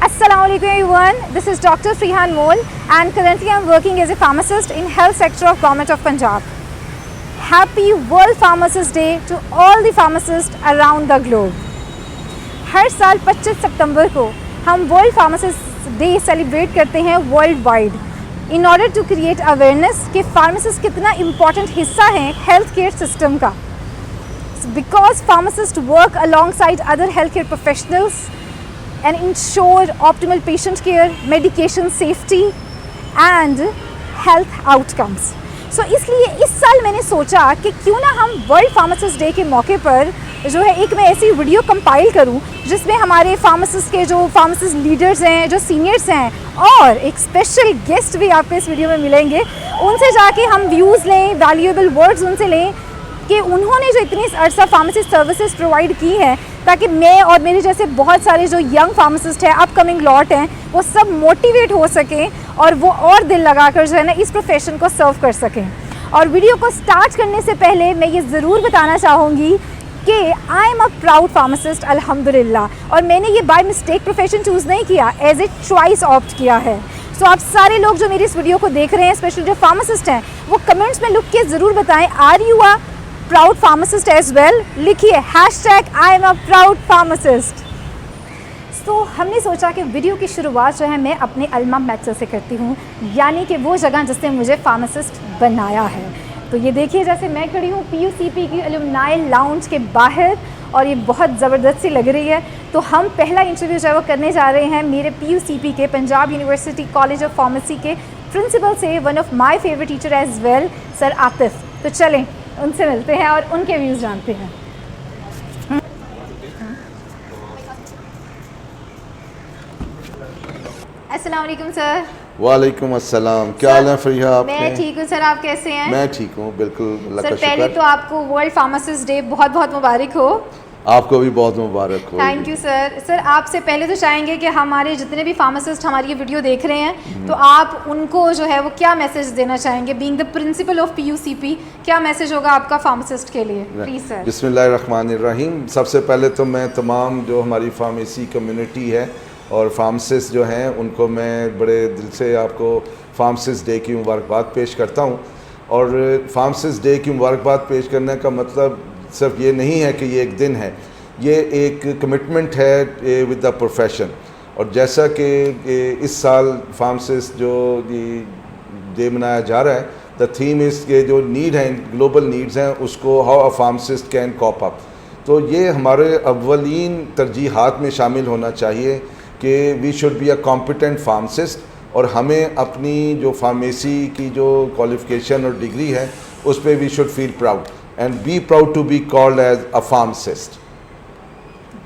Assalamualaikum everyone, this is Dr. Frihan Mol and currently I am working as a pharmacist in health sector of Government of Punjab. Happy World Pharmacist Day to all the pharmacists around the globe. हर साल 25 सितंबर को हम world pharmacist day celebrate करते हैं world wide in order to create awareness कि pharmacist कितना important हिस्सा है health care system का. Because pharmacist work alongside other health care professionals and ensure optimal patient care, medication safety and health outcomes. So इसलिए इस साल मैंने सोचा कि क्यों ना हम वर्ल्ड फार्मासिस्ट डे के मौके पर जो है एक मैं ऐसी वीडियो कंपाइल करूं जिसमें हमारे फार्मासिस्ट के जो फार्मासिस्ट लीडर्स हैं, जो सीनियर्स हैं और एक स्पेशल गेस्ट भी आपको इस वीडियो में मिलेंगे, उनसे जाके हम व्यूज़ लें, वैल्यूएबल वर्ड्स उनसे लें कि उन्होंने जो इतनी अर्सा फार्मेसी सर्विसेज प्रोवाइड की है ताकि मैं और मेरे जैसे बहुत सारे जो यंग फार्मासिस्ट हैं, अपकमिंग लॉट हैं, वो सब मोटिवेट हो सकें और वो और दिल लगाकर जो है ना इस प्रोफेशन को सर्व कर सकें. और वीडियो को स्टार्ट करने से पहले मैं ये ज़रूर बताना चाहूँगी कि I am a proud pharmacist अल्हम्दुलिल्लाह, और मैंने ये बाय मिस्टेक प्रोफेशन चूज़ नहीं किया, एज ए चॉइस ऑप्ट किया है. सो आप सारे लोग जो मेरी इस वीडियो को देख रहे हैं, स्पेशली जो फार्मासिस्ट हैं, वो कमेंट्स में लिख के ज़रूर बताएं are you a proud pharmacist as well. लिखिए #IamAProudPharmacist. तो हमने सोचा कि वीडियो की शुरुआत जो है मैं अपने अल्मा मैटर से करती हूँ, यानी कि वो जगह जिसने मुझे फार्मासिस्ट बनाया है. तो ये देखिए जैसे मैं खड़ी हूँ PUCP की अलुमनाई लाउंज के बाहर और ये बहुत ज़बरदस्त सी लग रही है. तो हम पहला इंटरव्यू जो है वो करने जा रहे हैं मेरे PUCP के Punjab university college of pharmacy के प्रिंसिपल से, one of my favourite teacher as well, sir Atif. तो चलें उनसे मिलते हैं और उनके व्यूज़ जानते हैं. अस्सलाम वालेकुम सर. वालेकुम अस्सलाम. क्या हाल है फरीहा आपके? मैं ठीक हूँ सर, आप कैसे हैं? मैं ठीक हूँ बिल्कुल, अल्लाह का शुक्र. पहले तो आपको वर्ल्ड फार्मासिस्ट डे बहुत बहुत मुबारक हो. आपको भी बहुत मुबारक हो. Thank you sir. सर आपसे पहले तो चाहेंगे कि हमारे जितने भी फार्मासिस्ट हमारी ये वीडियो देख रहे हैं तो आप उनको जो है वो क्या मैसेज देना चाहेंगे, being the principle of PUCP, क्या मैसेज होगा आपका फार्मासिस्ट के लिए? Please sir. बिस्मिल्लाहिर्रहमानिर्रहीम. सबसे पहले तो मैं तमाम जो हमारी फार्मेसी कम्युनिटी है और फार्मासिस्ट जो हैं उनको मैं बड़े दिल से आपको फार्मासिस्ट डे की मुबारकबाद पेश करता हूँ. और फार्मासिस्ट डे की मुबारकबाद पेश करने का मतलब सिर्फ ये नहीं है कि ये एक दिन है, ये एक कमिटमेंट है विद द प्रोफेशन. और जैसा कि इस साल फार्मासिस्ट जो डे मनाया जा रहा है, द थीम इज़ के जो नीड है, ग्लोबल नीड्स हैं, उसको how a pharmacist can cope up. तो ये हमारे अव्वलीन तरजीहात में शामिल होना चाहिए कि we should be a competent pharmacist, और हमें अपनी जो फार्मेसी की जो क्वालिफ़िकेशन और डिग्री है उस पर we should feel proud and be proud to be called as a pharmacist.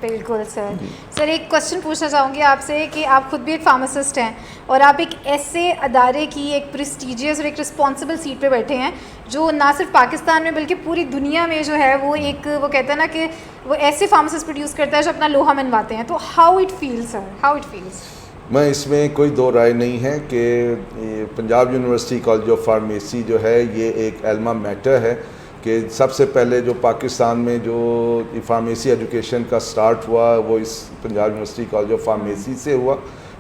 बिल्कुल सर. सर एक क्वेश्चन पूछना चाहूँगी आपसे कि आप खुद भी एक फार्मासिस्ट हैं और आप एक ऐसे अदारे की एक प्रेस्टीजियस और एक रिस्पॉन्सिबल सीट पे बैठे हैं जो ना सिर्फ पाकिस्तान में बल्कि पूरी दुनिया में जो है वो एक वो कहते हैं ना कि वो ऐसे फार्मासिस्ट प्रोड्यूस करता है जो अपना लोहा मनवाते हैं. तो how it feels sir, how it feels? मैं इसमें कोई दो राय नहीं है कि Punjab university college of pharmacy जो है ये एक एल्मा मैटर है कि सबसे पहले जो पाकिस्तान में जो फार्मेसी एजुकेशन का स्टार्ट हुआ वो इस Punjab university college of pharmacy से हुआ.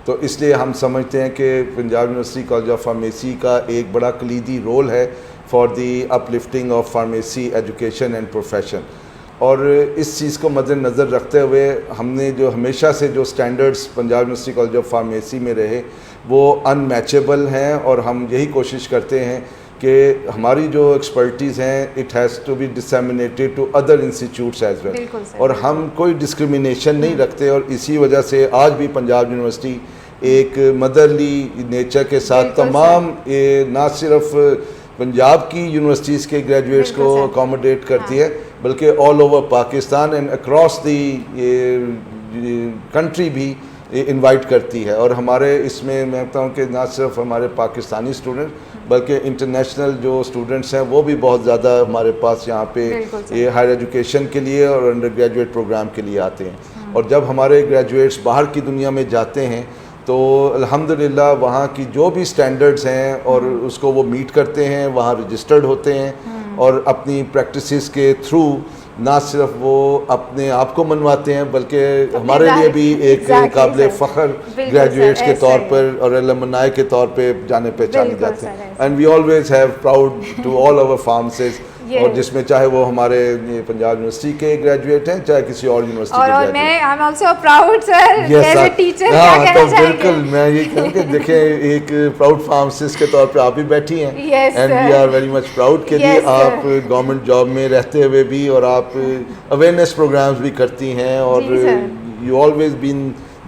तो इसलिए हम समझते हैं कि Punjab university college of pharmacy का एक बड़ा कलीदी रोल है for the uplifting of pharmacy education and profession. और इस चीज़ को मद्देनज़र रखते हुए हमने जो हमेशा से जो standards Punjab university college of pharmacy में रहे वो अनमैचेबल हैं, और हम यही कोशिश करते हैं कि हमारी जो एक्सपर्टीज़ हैं it has to be disseminated to other institutes as well. और हम कोई डिस्क्रिमिनेशन नहीं रखते, और इसी वजह से आज भी पंजाब यूनिवर्सिटी एक मदरली नेचर के साथ तमाम ना सिर्फ पंजाब की यूनिवर्सिटीज़ के ग्रेजुएट्स को अकोमोडेट करती है बल्कि all over Pakistan and across the country भी इनवाइट करती है. और हमारे इसमें मैं कहता हूँ कि ना सिर्फ हमारे पाकिस्तानी स्टूडेंट बल्कि इंटरनेशनल जो स्टूडेंट्स हैं वो भी बहुत ज़्यादा हमारे पास यहाँ पे ये हायर एजुकेशन के लिए और अंडर ग्रेजुएट प्रोग्राम के लिए आते हैं. और जब हमारे ग्रेजुएट्स बाहर की दुनिया में जाते हैं तो अल्हम्दुलिल्लाह वहाँ की जो भी स्टैंडर्ड्स हैं और उसको वो मीट करते हैं, वहाँ रजिस्टर्ड होते हैं और अपनी प्रैक्टिसेस के थ्रू ना सिर्फ वो अपने आप को मनवाते हैं बल्कि हमारे right, लिए भी एक exactly, काबिल sir. फ़ख्र बिल्कुल ग्रेजुएट्स sir, के ऐसा तौर ही है। पर और एलुमनाई के तौर पे जाने पहचाने बिल्कुल जाते sir, हैं। ऐसा। And we always have proud to all our pharmacist, और Yes. जिसमें चाहे वो हमारे ये पंजाब यूनिवर्सिटी के ग्रेजुएट हैं चाहे किसी और यूनिवर्सिटी के और ग्रेजुएट। मैं I am also proud sir Yes, as sir. A teacher, हाँ, क्या तो कहना चाहेंगे? बिल्कुल मैं ये कहूँ कि देखें एक प्राउड फार्मासिस्ट के तौर पे आप भी बैठी हैं, Yes, and we sir. Are very much proud कि जी Yes, sir. आप गवर्नमेंट जॉब में रहते हुए भी और आप अवेयरनेस प्रोग्राम्स भी करती हैं, और जी, sir. You always been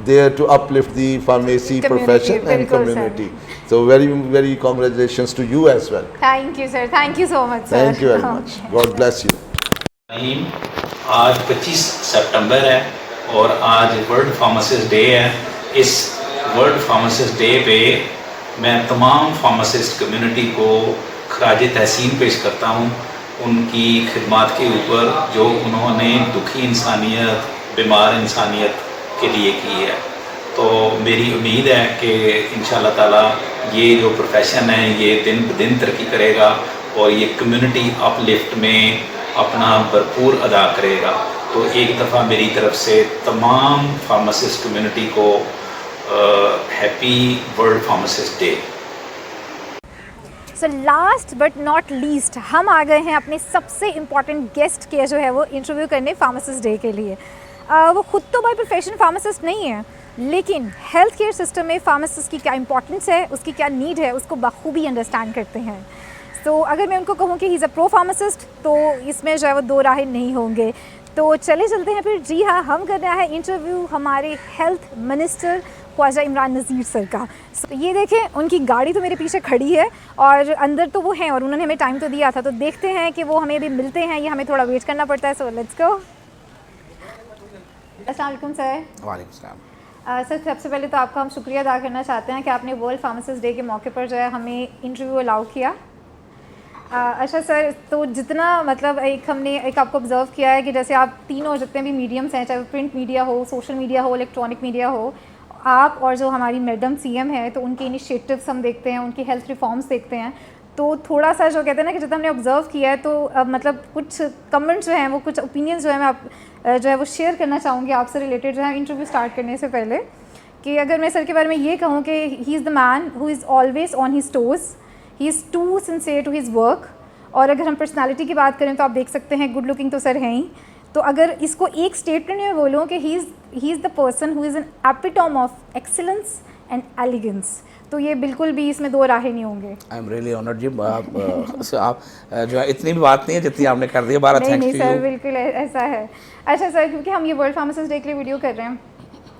there to uplift the pharmacy Community, profession and बिल्कुल, sir. Community. So very very congratulations to you as well. Thank you sir, thank you so much sir. Thank you very much, God bless you. नहीं, आज 25 सितंबर है और आज world pharmacist day है। इस world pharmacist day पे मैं तमाम फार्मासिस्ट कम्युनिटी को खराज तहसीन पेश करता हूँ उनकी खिदमत के ऊपर जो उन्होंने दुखी इंसानियत, बीमार इंसानियत के लिए की है। तो मेरी उम्मीद है कि इंशाल्लाह ताला ये जो प्रोफेशन है ये दिन ब दिन तरक्की करेगा और ये कम्युनिटी अपलिफ्ट में अपना भरपूर अदा करेगा। तो एक दफ़ा मेरी तरफ से तमाम फार्मासिस्ट कम्युनिटी को happy world pharmacist day. So last but not least हम आ गए हैं अपने सबसे इम्पॉर्टेंट गेस्ट के जो है वो इंटरव्यू करने फार्मासिस्ट डे के लिए। वो खुद तो बाय प्रोफेशन फार्मासिस्ट नहीं है, लेकिन हेल्थ केयर सिस्टम में फार्मासिस्ट की क्या इंपॉर्टेंस है, उसकी क्या नीड है, उसको बखूबी अंडरस्टैंड करते हैं। तो अगर मैं उनको कहूँ कि he is a pro pharmacist तो इसमें जो है वो दो राहें नहीं होंगे। तो चले चलते हैं फिर। जी हाँ, हम कर रहे हैं इंटरव्यू हमारे health minister Khwaja Imran Nazir sir का। So, ये देखें उनकी गाड़ी तो मेरे पीछे खड़ी है और अंदर तो वो हैं और उन्होंने हमें टाइम तो दिया था, तो देखते हैं कि वो हमें अभी मिलते हैं या हमें थोड़ा वेट करना पड़ता है। So let's go. अस्सलाम वालेकुम सर। वालेकुम सलाम। सर सबसे पहले तो आपका हम शुक्रिया अदा करना चाहते हैं कि आपने वर्ल्ड फार्मासिस्ट डे के मौके पर जो है हमें इंटरव्यू अलाउ किया। अच्छा सर, तो जितना मतलब एक हमने एक आपको ऑब्ज़र्व किया है कि जैसे आप तीनों जितने भी मीडियम्स हैं, चाहे वो प्रिंट मीडिया हो, सोशल मीडिया हो, इलेक्ट्रॉनिक मीडिया हो, आप और जो हमारी मैडम सीएम है तो उनके इनिशिएटिव्स हम देखते हैं, उनकी हेल्थ रिफॉर्म्स देखते हैं। तो थोड़ा सा जो कहते हैं ना कि जितना हमने ऑब्ज़र्व किया है तो मतलब कुछ कमेंट्स जो हैं वो कुछ ओपिनियंस जो है मैं आप जो है वो शेयर करना चाहूँगी आपसे रिलेटेड जो है इंटरव्यू स्टार्ट करने से पहले। कि अगर मैं सर के बारे में ये कहूँ कि he is the man who is always on his toes, he is too sincere to his work. और अगर हम पर्सनालिटी की बात करें तो आप देख सकते हैं गुड लुकिंग तो सर हैं ही। तो अगर इसको एक स्टेटमेंट में बोलूँ कि he is the person who is an epitome of excellence and elegance, तो ये बिल्कुल भी इसमें दो राहें नहीं होंगे। आई एम रियली ऑनर्ड जी। आप जो है इतनी भी बात नहीं है जितनी आपने कर दी है। बारह नहीं थैंक्स नहीं टू सर, यू। बिल्कुल ऐसा है। अच्छा सर, क्योंकि हम ये वर्ल्ड फार्मासिस्ट डे के लिए वीडियो कर रहे हैं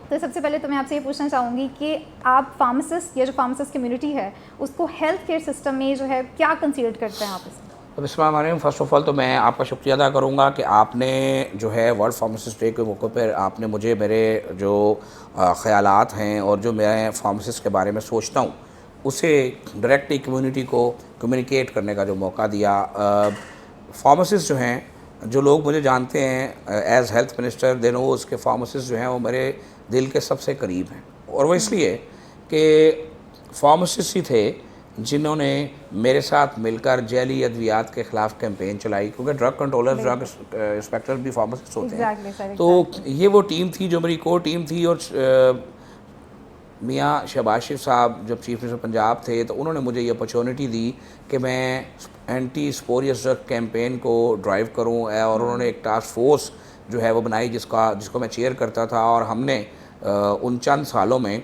तो सबसे पहले तो मैं आपसे ये पूछना चाहूँगी कि आप फार्मासिस्ट या जो फार्मासिस्ट कम्युनिटी है उसको हेल्थ केयर सिस्टम में जो है क्या कंसीडर करते हैं आप इसमें? तो बिस्मिल्लाह, फ़र्स्ट ऑफ़ ऑल तो मैं आपका शुक्रिया अदा करूँगा कि आपने जो है वर्ल्ड फार्मासिस्ट डे के मौके पर आपने मुझे मेरे जो ख़यालात हैं और जो मैं फार्मासिस्ट के बारे में सोचता हूँ उसे डायरेक्टली कम्युनिटी को कम्युनिकेट करने का जो मौका दिया। फार्मासिस्ट जो हैं, जो लोग मुझे जानते हैं as health minister, they know उसके फार्मासिस्ट जो हैं वो मेरे दिल के सबसे करीब हैं। और वो इसलिए कि फार्मासिस्ट ही थे जिन्होंने मेरे साथ मिलकर जैली अद्वियात के ख़िलाफ़ कैंपेन चलाई, क्योंकि ड्रग कंट्रोलर, ड्रग इंस्पेक्टर भी फार्मासिस्ट होते हैं। तो ये वो टीम थी जो मेरी कोर टीम थी। और मियाँ शहबाज शरीफ साहब जब चीफ मिनिस्टर पंजाब थे तो उन्होंने मुझे ये अपॉर्चुनिटी दी कि मैं एंटी स्पोरियस ड्रग कैंपेन को ड्राइव करूं, और उन्होंने एक टास्क फोर्स जो है वो बनाई जिसको मैं चेयर करता था। और हमने उन चंद सालों में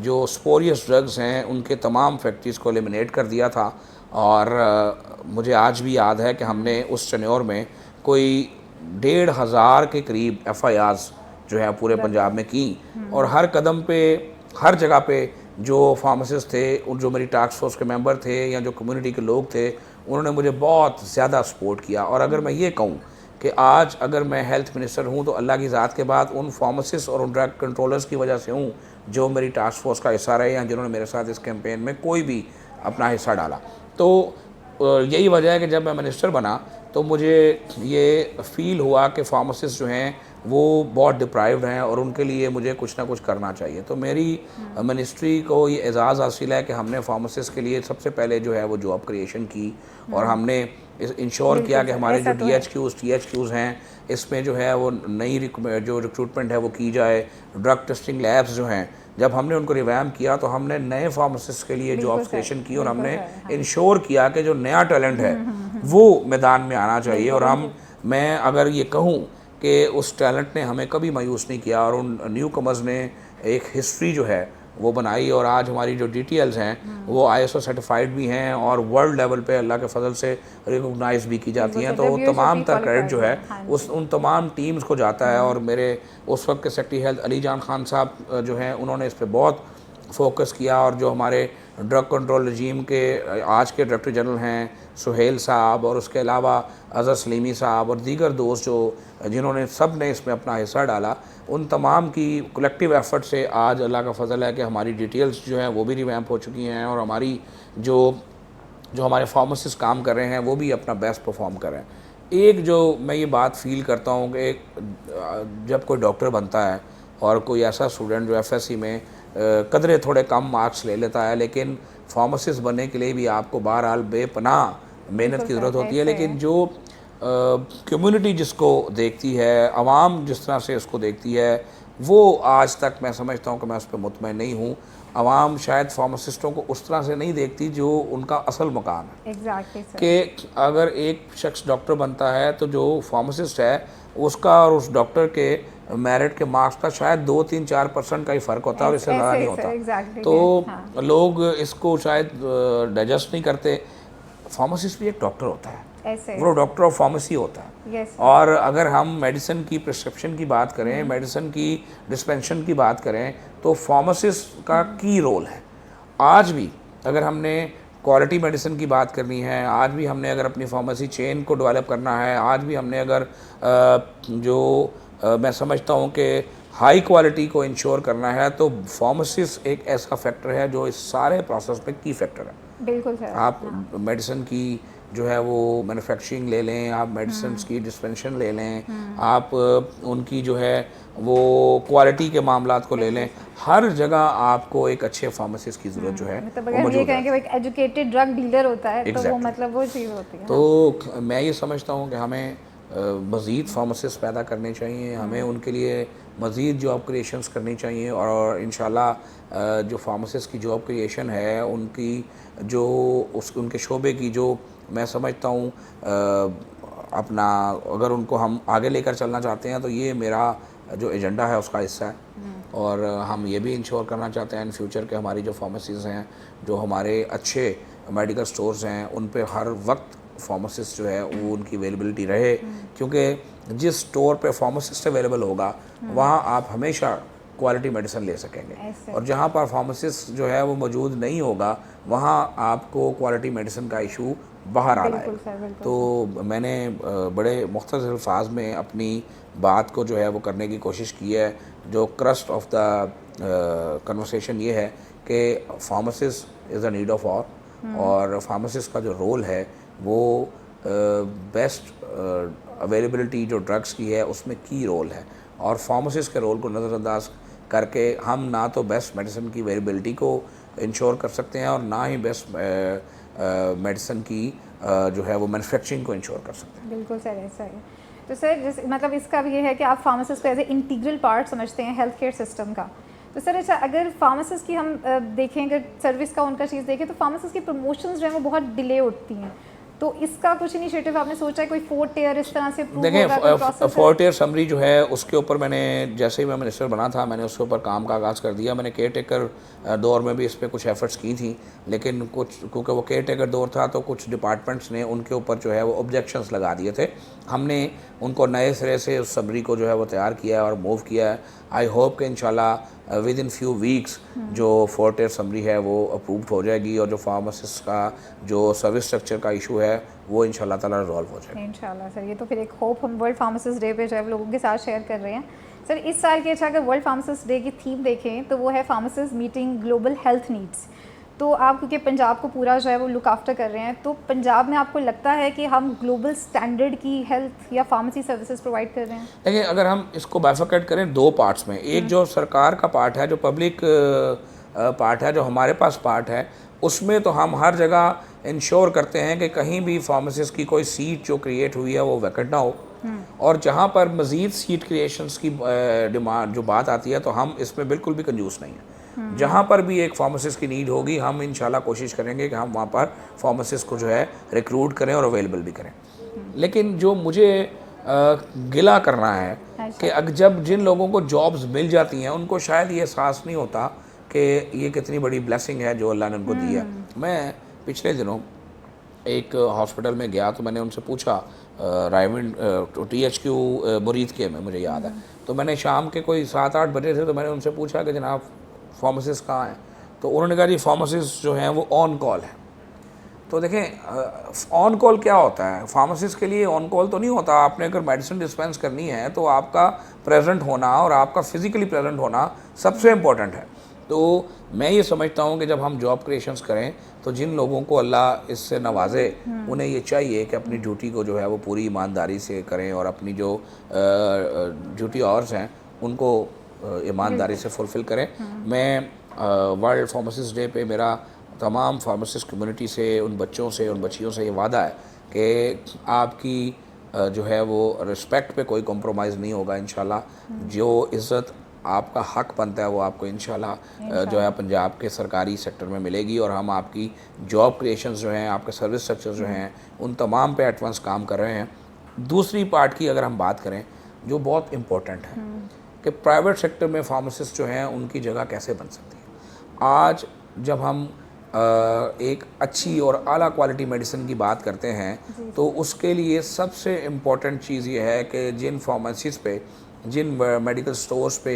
जो स्पोरियस ड्रग्स हैं उनके तमाम फैक्ट्रीज़ को एलिमिनेट कर दिया था। और मुझे आज भी याद है कि हमने उस टेन्योर में कोई 1500 के करीब FIRs जो है पूरे पंजाब में की। और हर कदम पे, हर जगह पे जो फार्मासिस्ट थे, जो मेरी टास्क फोर्स के मेंबर थे या जो कम्युनिटी के लोग थे, उन्होंने मुझे बहुत ज़्यादा सपोर्ट किया। और अगर मैं ये कहूँ कि आज अगर मैं हेल्थ मिनिस्टर हूँ तो अल्लाह की ज़ात के बाद उन फार्मासिस्ट और उन ड्रग कंट्रोलर्स की वजह से हूँ जो मेरी टास्क फोर्स का हिस्सा रहे या जिन्होंने मेरे साथ इस कैंपेन में कोई भी अपना हिस्सा डाला। तो यही वजह है कि जब मैं मिनिस्टर बना तो मुझे ये फ़ील हुआ कि फार्मासिस्ट जो हैं वो बहुत डिप्राइव्ड हैं और उनके लिए मुझे कुछ ना कुछ करना चाहिए। तो मेरी मिनिस्ट्री को ये एजाज़ हासिल है कि हमने फार्मासिस्ट के लिए सबसे पहले जो है वो जॉब क्रिएशन की। और हमने इंश्योर किया कि हमारे जो ऐसा तो है। DHQs हैं इसमें जो है वो नई जो रिक्रूटमेंट है वो की जाए। ड्रग टेस्टिंग लैब्स जो हैं, जब हमने उनको रिवैम्प किया तो हमने नए फार्मासिस्ट के लिए जॉब्स क्रिएशन की और हमने इंश्योर किया कि जो नया टैलेंट है वो मैदान में आना चाहिए। और मैं अगर ये कहूँ कि उस टैलेंट ने हमें कभी मायूस नहीं किया और उन न्यू कमर्स ने एक हिस्ट्री जो है वो बनाई और आज हमारी जो DTLs हैं वो ISO सर्टिफाइड भी हैं और वर्ल्ड लेवल पे अल्लाह के फजल से रिकॉग्नाइज भी की जाती हैं। तो तमाम तर क्रेडिट जो है उन तमाम टीम्स को जाता है। और मेरे उस वक्त के सेक्रेटरी हेल्थ अली जान खान साहब जो हैं उन्होंने इस पर बहुत फोकस किया और जो हमारे ड्रग कंट्रोल रजीम के आज के डायरेक्टर जनरल हैं सुहेल साहब और उसके अलावा अज़हर सलीमी साहब और दीगर दोस्त जो जिन्होंने सब ने इसमें अपना हिस्सा डाला, उन तमाम की कलेक्टिव एफर्ट से आज अल्लाह का फ़ज़ल है कि हमारी डिटेल्स जो हैं वो भी रिवैम्प हो चुकी हैं और हमारी जो हमारे फार्मासिस्ट काम कर रहे हैं वो भी अपना बेस्ट परफॉर्म कर रहे हैं। एक जो मैं ये बात फ़ील करता हूँ कि जब कोई डॉक्टर बनता है और कोई ऐसा स्टूडेंट जो FSC में कदरे थोड़े कम मार्क्स ले लेता है, लेकिन फार्मासिस्ट बनने के लिए भी आपको बहरहाल बेपनाह मेहनत की ज़रूरत होती है। लेकिन जो कम्युनिटी जिसको देखती है, आवाम जिस तरह से उसको देखती है, वो आज तक मैं समझता हूँ कि मैं उस पर मुतमईन नहीं हूँ। आवाम शायद फार्मासिस्टों को उस तरह से नहीं देखती जो उनका असल मकाम है। Exactly sir. कि अगर एक शख्स डॉक्टर बनता है तो जो फार्मासिस्ट है उसका और उस डॉक्टर के मेरिट के मार्क्स का शायद 2-3-4% का ही फ़र्क होता है और इससे ज़्यादा नहीं होता। तो लोग इसको शायद डाइजेस्ट नहीं करते। फार्मासिस्ट भी एक डॉक्टर होता है, वो डॉक्टर ऑफ फार्मेसी होता है। और अगर हम मेडिसिन की प्रिस्क्रिप्शन की बात करें, मेडिसिन की डिस्पेंशन की बात करें, तो फार्मासिस्ट का की रोल है। आज भी अगर हमने क्वालिटी मेडिसिन की बात करनी है, आज भी हमने अगर अपनी फार्मेसी चेन को डेवलप करना है, आज भी हमने अगर मैं समझता हूँ कि हाई क्वालिटी को इंश्योर करना है, तो फार्मासिस्ट एक ऐसा फैक्टर है जो इस सारे प्रोसेस में की फैक्टर है। बिल्कुल सर। आप मेडिसिन की जो है वो मैन्युफैक्चरिंग ले लें, आप मेडिसिन की डिस्पेंशन ले लें, आप उनकी जो है वो क्वालिटी के मामलात को ले लें, हर जगह आपको एक अच्छे फार्मासिस्ट की ज़रूरत जो है मतलब अगर ये कहें कि वो एक एजुकेटेड ड्रग डीलर होता है तो वो मतलब वो चीज़ होती है। तो मैं ये समझता हूँ कि हमें मज़ीद फार्मासिस्ट पैदा करने चाहिए, हमें उनके लिए मज़ीद जॉब क्रिएशंस करनी चाहिए और इंशाल्लाह जो फार्मासिस्ट की जॉब क्रिएशन है उनकी जो उनके शोबे की जो मैं समझता हूँ अपना अगर उनको हम आगे लेकर चलना चाहते हैं तो ये मेरा जो एजेंडा है उसका हिस्सा है। और हम ये भी इंश्योर करना चाहते हैं इन फ्यूचर के हमारी जो फार्मेसीज़ हैं, जो हमारे अच्छे मेडिकल स्टोर्स हैं, उन पे हर वक्त फार्मासिस्ट जो है वो उनकी अवेलेबिलिटी रहे, क्योंकि जिस स्टोर पे फार्मासिस्ट अवेलेबल होगा वहाँ आप हमेशा क्वालिटी मेडिसिन ले सकेंगे और जहाँ पर फार्मासिस्ट जो है वो मौजूद नहीं होगा वहाँ आपको क्वालिटी मेडिसिन का इशू बाहर आ रहा है। तो मैंने बड़े मुख्तसर अल्फाज में अपनी बात को जो है वो करने की कोशिश की है। जो क्रस्ट ऑफ द कन्वर्सेशन ये है कि pharmacist is a need of और फार्मासिस्ट का जो रोल है वो बेस्ट अवेलेबिलिटी जो ड्रग्स की है उसमें की रोल है और फार्मासिस्ट के रोल को नज़रअंदाज करके हम ना तो बेस्ट मेडिसिन की अवेलेबिलिटी को इंश्योर कर सकते हैं और ना ही बेस्ट मेडिसिन की जो है वो मैन्युफैक्चरिंग को इंश्योर कर सकते हैं। बिल्कुल सर, ऐसा है। तो सर मतलब इसका भी ये है कि आप फार्मासिस्ट को एज ए इंटीग्रल पार्ट समझते हैं हेल्थ केयर सिस्टम का। तो सर अच्छा, अगर फार्मासिस्ट की हम देखें, अगर सर्विस का उनका चीज़ देखें तो फार्मासिस्ट की प्रमोशंस जो है वो बहुत डिले उठती हैं, तो इसका कुछ इनिशिएटिव आपने सोचा है? कोई 4 टियर इस तरह से देखें, 4 टियर समरी जो है उसके ऊपर मैंने जैसे ही मैं मिनिस्टर बना था मैंने उसके ऊपर काम का आगाज़ कर दिया। मैंने केयर टेकर दौर में भी इस पर कुछ एफर्ट्स की थी, लेकिन कुछ क्योंकि वो केयर टेकर दौर था तो कुछ डिपार्टमेंट्स ने उनके ऊपर जो है वो ऑब्जेक्शंस लगा दिए थे। हमने उनको नए सिरे से उस समरी को जो है वो तैयार किया है और मूव किया है। आई होप कि इंशाल्लाह विद इन फ्यू वीक्स जो 4 टियर समरी है वो अप्रूव्ड हो जाएगी और जो फार्मासिस्ट का जो सर्विस स्ट्रक्चर का इशू है वो इंशाल्लाह ताला रिजॉल्व हो जाएगा इंशाल्लाह। सर ये तो फिर एक होप हम वर्ल्ड फार्मासिस्ट डे पे जो है लोगों के साथ शेयर कर रहे हैं। सर इस साल के अच्छा अगर वर्ल्ड फार्मासिस्ट डे की थीम देखें तो वो है pharmacist meeting global health needs. तो आप क्योंकि पंजाब को पूरा जो है वो लुक आफ्टर कर रहे हैं, तो पंजाब में आपको लगता है कि हम ग्लोबल स्टैंडर्ड की हेल्थ या फार्मेसी सर्विसेज प्रोवाइड कर रहे हैं? देखिए, अगर हम इसको बाइफरकेट करें 2 पार्ट्स में, एक जो सरकार का पार्ट है, जो पब्लिक पार्ट है, जो हमारे पास पार्ट है, उसमें तो हम हर जगह इंश्योर करते हैं कि कहीं भी फार्मासिस्ट की कोई सीट जो क्रिएट हुई है वो वैकेंट ना हो, और जहाँ पर मज़ीद सीट क्रिएशंस की डिमांड जो बात आती है तो हम इसमें बिल्कुल भी कंजूस नहीं हैं। जहाँ पर भी एक फार्मासिस्ट की नीड होगी हम इंशाल्लाह कोशिश करेंगे कि हम वहाँ पर फार्मासिस्ट को जो है रिक्रूट करें और अवेलेबल भी करें। लेकिन जो मुझे गिला करना है कि जब जिन लोगों को जॉब्स मिल जाती हैं उनको शायद ये एहसास नहीं होता कि ये कितनी बड़ी ब्लेसिंग है जो अल्लाह ने उनको दी है। मैं पिछले दिनों एक हॉस्पिटल में गया तो मैंने उनसे पूछा, रायमंड THQ मुरीद के में मुझे याद है, तो मैंने शाम के कोई 7-8 बजे थे तो मैंने उनसे पूछा कि जनाब फार्मासिस्ट कहाँ हैं, तो उन्होंने कहा जी फार्मासिस्ट जो हैं वो ऑन कॉल है। तो देखें ऑन कॉल क्या होता है, फार्मासिस्ट के लिए ऑन कॉल तो नहीं होता। आपने अगर मेडिसिन डिस्पेंस करनी है तो आपका प्रेजेंट होना और आपका फिज़िकली प्रेजेंट होना सबसे इम्पोर्टेंट है। तो मैं ये समझता हूँ कि जब हम जॉब क्रिएशंस करें तो जिन लोगों को अल्लाह इससे नवाजे उन्हें ये चाहिए कि अपनी ड्यूटी को जो है वो पूरी ईमानदारी से करें और अपनी जो ड्यूटी आवर्स हैं उनको ईमानदारी से फुलफ़िल करें। मैं वर्ल्ड फार्मासिस्ट डे पे मेरा तमाम फार्मासिस्ट कम्युनिटी से, उन बच्चों से, उन बच्चियों से ये वादा है कि आपकी जो है वो रिस्पेक्ट पे कोई कॉम्प्रोमाइज़ नहीं होगा इंशाल्लाह। जो इज़्ज़त आपका हक बनता है वो आपको इंशाल्लाह जो है पंजाब के सरकारी सेक्टर में मिलेगी, और हम आपकी जॉब क्रिएशंस जो हैं, आपके सर्विस स्ट्रक्चर जो हैं, उन तमाम पे एडवांस काम कर रहे हैं। दूसरी पार्ट की अगर हम बात करें जो बहुत इम्पोर्टेंट है कि प्राइवेट सेक्टर में फार्मासिस्ट जो हैं उनकी जगह कैसे बन सकती है। आज जब हम एक अच्छी और आला क्वालिटी मेडिसिन की बात करते हैं तो उसके लिए सबसे इम्पॉर्टेंट चीज़ ये है कि जिन फार्मेसीज़ पे, जिन मेडिकल स्टोर्स पे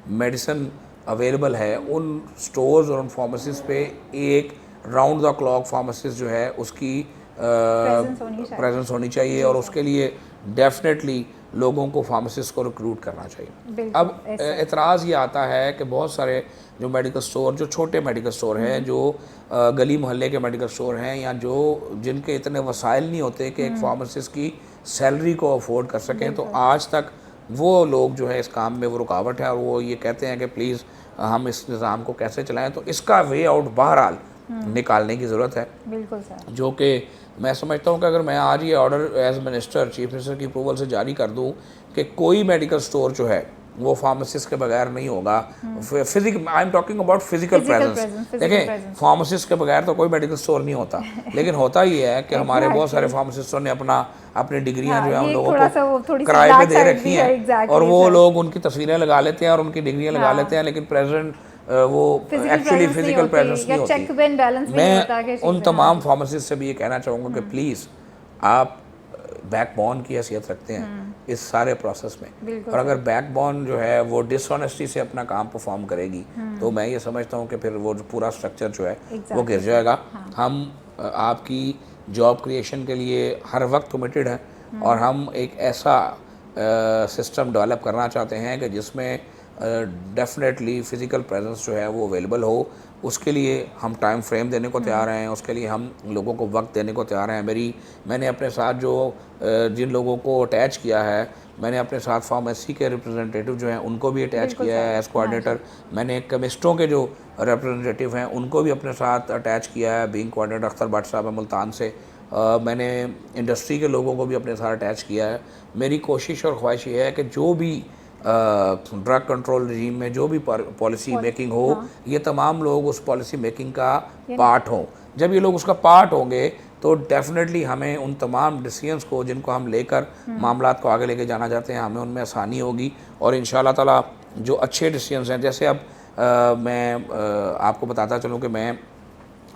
मेडिसिन अवेलेबल है उन स्टोर्स और उन फार्मेसीज़ पे एक राउंड द क्लॉक फार्मासिस्ट जो है उसकी प्रेजेंस होनी चाहिए, और उसके लिए डेफिनेटली लोगों को फार्मासिस्ट को रिक्रूट करना चाहिए। अब एतराज़ ये आता है कि बहुत सारे जो मेडिकल स्टोर, जो छोटे मेडिकल स्टोर हैं, जो गली मोहल्ले के मेडिकल स्टोर हैं, या जो जिनके इतने वसाइल नहीं होते कि एक फार्मासिस्ट की सैलरी को अफोर्ड कर सकें, तो आज तक वो लोग जो है इस काम में वो रुकावट है और वो ये कहते हैं कि प्लीज़ हम इस निज़ाम को कैसे चलाएं। तो इसका वे आउट बहरहाल निकालने की ज़रूरत है। बिल्कुल सर। जो कि मैं समझता हूँ कि अगर मैं आज ये order as minister, chief minister की अप्रूवल से जारी कर दूँ कि कोई मेडिकल स्टोर जो है वो फार्मासिस्ट के बगैर नहीं होगा, I am talking about physical presence. देखें फार्मासिस्ट के बगैर तो कोई मेडिकल स्टोर नहीं होता, लेकिन होता ही है कि हमारे बहुत सारे फार्मासिस्टों ने अपनी डिग्रियां जो है उन लोगों को किराए पे दे रखी हैं, और वो लोग उनकी तस्वीरें लगा लेते हैं और उनकी डिग्रियां लगा लेते हैं, लेकिन प्रेजेंट वो एक्चुअली फिजिकल प्रेजेंस नहीं होती। मैं उन तमाम फार्मासिस्ट से भी ये कहना चाहूँगा कि प्लीज़ आप बैकबोन की हैसियत रखते हैं इस सारे प्रोसेस में, और अगर बैकबोन जो है वो डिसऑनेस्टी से अपना काम परफॉर्म करेगी तो मैं ये समझता हूँ कि फिर वो पूरा स्ट्रक्चर जो है वो गिर जाएगा। हम आपकी जॉब क्रिएशन के लिए हर वक्त कमिटेड हैं, और हम एक ऐसा सिस्टम डेवलप करना चाहते हैं कि जिसमें डेफिनेटली फ़िज़िकल प्रेजेंस जो है वो अवेलेबल हो। उसके लिए हम टाइम फ्रेम देने को तैयार हैं, उसके लिए हम लोगों को वक्त देने को तैयार हैं। मैंने अपने साथ जो जिन लोगों को अटैच किया है, मैंने अपने साथ फार्मेसी के रिप्रेजेंटेटिव जो हैं उनको भी अटैच किया है एज कोऑर्डिनेटर। मैंने केमिस्टों के जो रिप्रेजेंटेटिव हैं उनको भी अपने साथ अटैच किया है, बीइंग कोऑर्डिनेटर अख्तर भट्ट साहब है मुल्तान से। मैंने इंडस्ट्री के लोगों को भी अपने साथ अटैच किया है। मेरी कोशिश और ख्वाहिश ये है कि जो भी ड्रग कंट्रोल रजीम में जो भी पॉलिसी मेकिंग हो, ये तमाम लोग उस पॉलिसी मेकिंग का पार्ट हों। जब ये लोग उसका पार्ट होंगे तो डेफिनेटली हमें उन तमाम डिसीजंस को जिनको हम लेकर मामलात को आगे लेके जाना चाहते हैं, हमें उनमें आसानी होगी, और इंशाल्लाह ताला जो अच्छे डिसीजंस हैं, जैसे अब मैं आपको बताता चलूँ कि मैं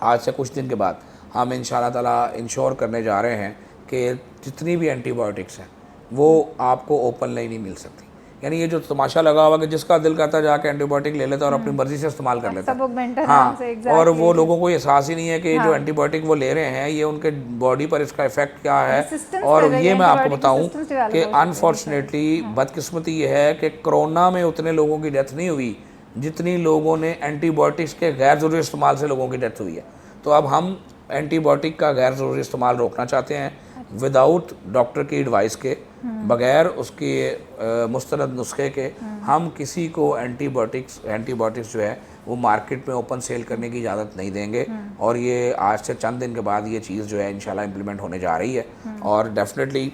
आज से कुछ दिन के बाद हम इंशाल्लाह ताला इंश्योर करने जा रहे हैं कि जितनी भी एंटीबायोटिक्स हैं वो आपको ओपनली नहीं मिल सकती। यानी ये जो तमाशा लगा हुआ कि जिसका दिल करता है जाके एंटीबायोटिक ले लेता है और अपनी मर्जी से इस्तेमाल कर लेता है। हाँ, और वो लोगों को ये एहसास ही नहीं है कि जो एंटीबायोटिक वो ले रहे हैं ये उनके बॉडी पर इसका इफेक्ट क्या है। और ये मैं आपको बताऊं कि अनफॉर्चुनेटली बदकिस्मती ये है कि कोरोना में उतने लोगों की डेथ नहीं हुई जितनी लोगों ने एंटीबायोटिक्स के गैर ज़रूरी इस्तेमाल से लोगों की डेथ हुई है। तो अब हम एंटीबायोटिक का गैर ज़रूरी इस्तेमाल रोकना चाहते हैं विदाउट डॉक्टर की एडवाइस के, बगैर उसके मुस्तनद नुस्खे के हम किसी को एंटीबायोटिक्स जो है वो मार्केट में ओपन सेल करने की इजाज़त नहीं देंगे। और ये आज से चंद दिन के बाद ये चीज़ जो है इंशाल्लाह इम्प्लीमेंट होने जा रही है। और डेफिनेटली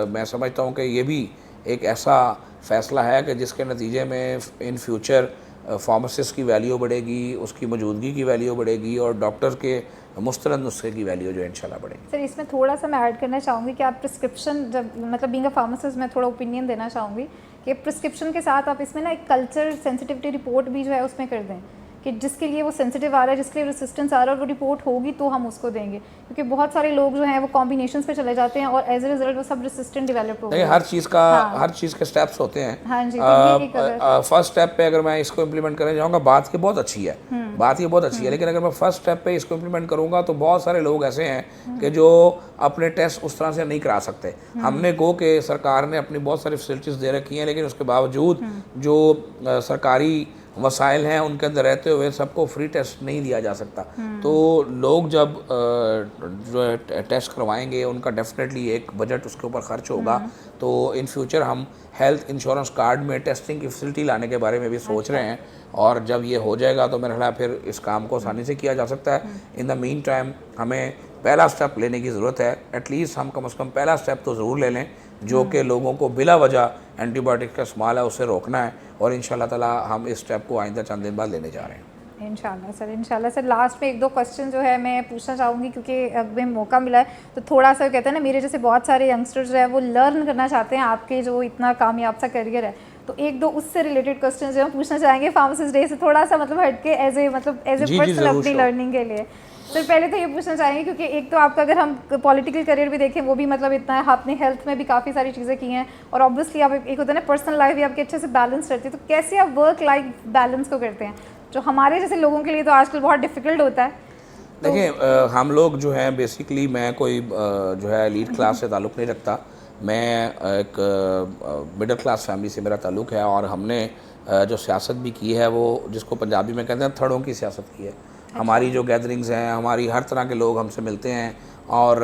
मैं समझता हूँ कि ये भी एक ऐसा फ़ैसला है कि जिसके नतीजे में इन फ्यूचर फार्मासिस्ट की वैल्यू बढ़ेगी, उसकी मौजूदगी की वैल्यू बढ़ेगी और डॉक्टर के मुस्तनद नुस्खे की वैल्यू जो है इंशाल्लाह बढ़ेगी। सर इसमें थोड़ा सा मैं ऐड करना चाहूँगी कि आप प्रिस्क्रिप्शन जब मतलब बीइंग अ फार्मासिस्ट मैं थोड़ा ओपिनियन देना चाहूँगी कि प्रिस्क्रिप्शन के साथ आप इसमें ना एक कल्चर सेंसिटिविटी रिपोर्ट भी जो है उसमें कर दें कि जिसके लिए वो सेंसिटिव आ रहा है, जिसके लिए रेसिस्टेंस आ रहा है, और वो रिपोर्ट होगी तो हम उसको देंगे, क्योंकि बहुत सारे लोग जो हैं वो कॉम्बिनेशंस पे चले जाते हैं और एज ए रिजल्ट वो सब रेसिस्टेंट डेवलप हो गए। हर चीज़ के स्टेप्स होते हैं। हाँ जी, तो ये फर्स्ट स्टेप पे अगर मैं इसको इम्प्लीमेंट करने जाऊँगा, बात ये बहुत अच्छी है, लेकिन अगर मैं फर्स्ट स्टेप पे इसको इम्प्लीमेंट करूँगा तो बहुत सारे लोग ऐसे हैं कि जो अपने टेस्ट उस तरह से नहीं करा सकते। हमने गो कि सरकार ने अपनी बहुत सारी फैसिलिटीज़ दे रखी हैं, लेकिन उसके बावजूद जो सरकारी वसाइल हैं उनके अंदर रहते हुए सबको फ्री टेस्ट नहीं दिया जा सकता। तो लोग जब जो टेस्ट करवाएंगे उनका डेफिनेटली एक बजट उसके ऊपर खर्च होगा। तो इन फ्यूचर हम हेल्थ इंश्योरेंस कार्ड में टेस्टिंग की फैसिलिटी लाने के बारे में भी सोच रहे हैं, और जब ये हो जाएगा तो मेरा ख्याल फिर इस काम को आसानी से किया जा सकता है। इन द मीन टाइम हमें पहला स्टेप लेने की ज़रूरत है। एटलीस्ट हम कम से कम पहला स्टेप तो ज़रूर ले लें, जो कि लोगों को बिला वजह एंटीबायोटिक का इस्तेमाल है उससे रोकना है। और इंशाल्लाह ताला हम इस स्टेप को आइंदा चंद दिन बाद लेने जा रहे हैं। इंशाल्लाह सर लास्ट में एक दो क्वेश्चन जो है मैं पूछना चाहूँगी, क्योंकि अब हमें मौका मिला है तो थोड़ा सा कहते हैं ना, मेरे जैसे बहुत सारे यंगस्टर्स जो है वो लर्न करना चाहते हैं आपके जो इतना कामयाब सा करियर है, तो एक दो उससे रिलेटेड क्वेश्चन जो हम पूछना चाहेंगे फार्मासिस्ट डे से थोड़ा सा मतलब हटके एज ए पर्सन अपनी लर्निंग के लिए। सर पहले तो ये पूछना चाहेंगे, क्योंकि एक तो आपका अगर हम पॉलिटिकल करियर भी देखें वो भी मतलब इतना है, आपने हेल्थ में भी काफ़ी सारी चीज़ें की हैं, और ऑब्वियसली आप एक होता है ना पर्सनल लाइफ भी आपके अच्छे से बैलेंस रहती है, तो कैसे आप वर्क लाइफ बैलेंस को करते हैं जो हमारे जैसे लोगों के लिए तो आजकल बहुत डिफिकल्ट होता है? देखिए हम लोग जो हैं बेसिकली, मैं कोई जो है एलीट क्लास से ताल्लुक़ नहीं रखता, मैं एक मिडिल क्लास फैमिली से मेरा ताल्लुक़ है। और हमने जो सियासत भी की है वो जिसको पंजाबी में कहते हैं थड़ों की सियासत की है। हमारी जो गैदरिंग्स हैं, हमारी हर तरह के लोग हमसे मिलते हैं, और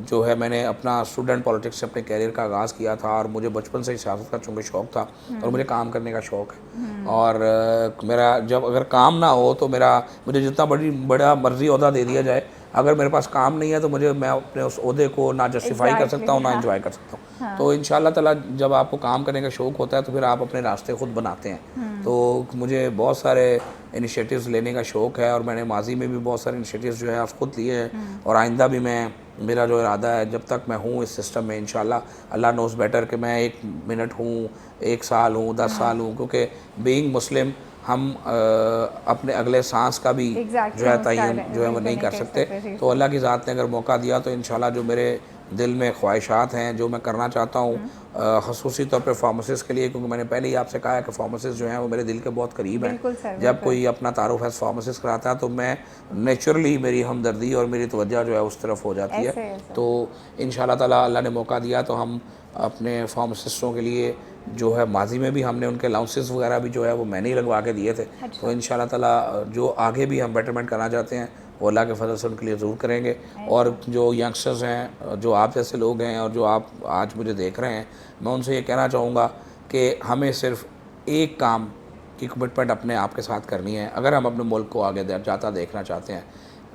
जो है मैंने अपना स्टूडेंट पॉलिटिक्स से अपने कैरियर का आगाज़ किया था, और मुझे बचपन से ही सियासत का चूँकि शौक़ था और मुझे काम करने का शौक़ है। और मेरा जब अगर काम ना हो तो मुझे जितना बड़ा मर्जी ओहदा दे दिया जाए, अगर मेरे पास काम नहीं है तो मैं अपने उस ओहदे को ना जस्टिफाई कर सकता हूँ, ना एंजॉय कर सकता हूँ। तो इंशाल्लाह ताला जब आपको काम करने का शौक़ होता है तो फिर आप अपने रास्ते खुद बनाते हैं। तो मुझे बहुत सारे इनिशिएटिव्स लेने का शौक़ है, और मैंने माजी में भी बहुत सारे इनिशिएटिव्स जो है खुद लिए हैं, और आइंदा भी मेरा जो इरादा है जब तक मैं हूँ इस सिस्टम में, इंशाल्लाह अल्लाह नोज़ बेटर कि मैं 1 मिनट हूँ, 1 साल हूँ, 10 साल हूँ, क्योंकि बीइंग मुस्लिम हम अपने अगले सांस का भी जो है तयन जो है वो नहीं कर सकते। तो अल्लाह की ज़ात ने अगर मौका दिया तो इंशाल्लाह जो मेरे दिल में ख्वाहिशात हैं, जो मैं करना चाहता हूँ ख़ुसूसी तौर पे फार्मासिस्ट के लिए, क्योंकि मैंने पहले ही आपसे कहा है कि फार्मासिस्ट जो हैं वो मेरे दिल के बहुत करीब हैं। जब कोई अपना तारुफ है फार्मासिस्ट कराता है तो मैं नेचुरली मेरी हमदर्दी और मेरी तवज्जो जो है उस तरफ हो जाती है। तो इंशाल्लाह ताला अल्लाह ने मौका दिया तो हम अपने फार्मासिस्टों के लिए जो है माजी में भी हमने उनके अलाउंसेस वगैरह भी जो है वो मैंने ही लगवा के दिए थे। तो इंशाल्लाह ताला जो आगे भी हम बेटरमेंट करना चाहते हैं वो अल्लाह के फजल से उनके लिए ज़रूर करेंगे। और जो यंगस्टर्स हैं, जो आप जैसे लोग हैं और जो आप आज मुझे देख रहे हैं, मैं उनसे ये कहना चाहूँगा कि हमें सिर्फ एक काम की कमिटमेंट अपने आप के साथ करनी है। अगर हम अपने मुल्क को आगे जाता देखना चाहते हैं,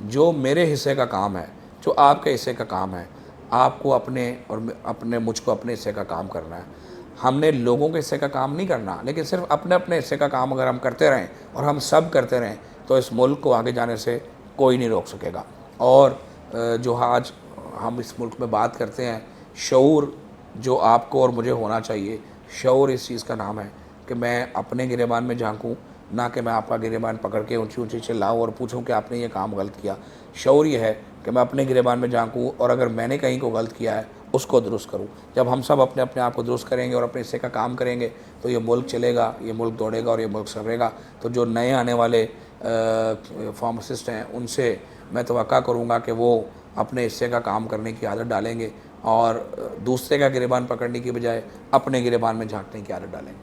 जो मेरे हिस्से का काम है, जो आपके हिस्से का काम है, आपको अपने मुझको अपने हिस्से का काम करना है। हमने लोगों के हिस्से का काम नहीं करना, लेकिन सिर्फ अपने हिस्से का काम अगर हम करते रहें और हम सब करते रहें तो इस मुल्क को आगे जाने से कोई नहीं रोक सकेगा। और जो आज हम इस मुल्क में बात करते हैं, शऊर जो आपको और मुझे होना चाहिए, शऊर इस चीज़ का नाम है कि मैं अपने गिरेबान में झांकूं, ना कि मैं आपका गिरेबान पकड़ के ऊंची ऊंची चिल्लाऊं और पूछूं कि आपने ये काम गलत किया। शऊर ये है कि मैं अपने गिरेबान में झांकूं और अगर मैंने कहीं को गलत किया है उसको दुरुस्त करूं। जब हम सब अपने आप को दुरुस्त करेंगे और अपने हिस्से का काम करेंगे तो ये मुल्क चलेगा, ये मुल्क दौड़ेगा और ये मुल्क सवरेगा। तो जो नए आने वाले फार्मासिस्ट हैं उनसे मैं तवक्का करूँगा कि वो अपने हिस्से का काम करने की आदत डालेंगे और दूसरे का गिरेबान पकड़ने की बजाय अपने गिरेबान में झांकने की आदत डालेंगे।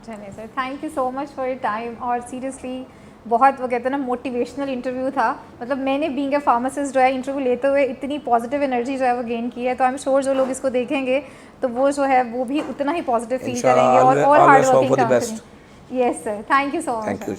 चलिए sir, thank you so much for your time. और सीरियसली बहुत वो कहते हैं ना मोटिवेशनल इंटरव्यू था। मतलब मैंने बीइंग अ फार्मासिस्ट जो है इंटरव्यू लेते हुए इतनी पॉजिटिव एनर्जी जो है वो गेन की है, तो आई एम श्योर जो लोग इसको देखेंगे तो वो जो है वो भी उतना ही पॉजिटिव फील इंशाल्लाह, करेंगे और always hard hope for the working best. Yes sir, thank you so much. Thank you.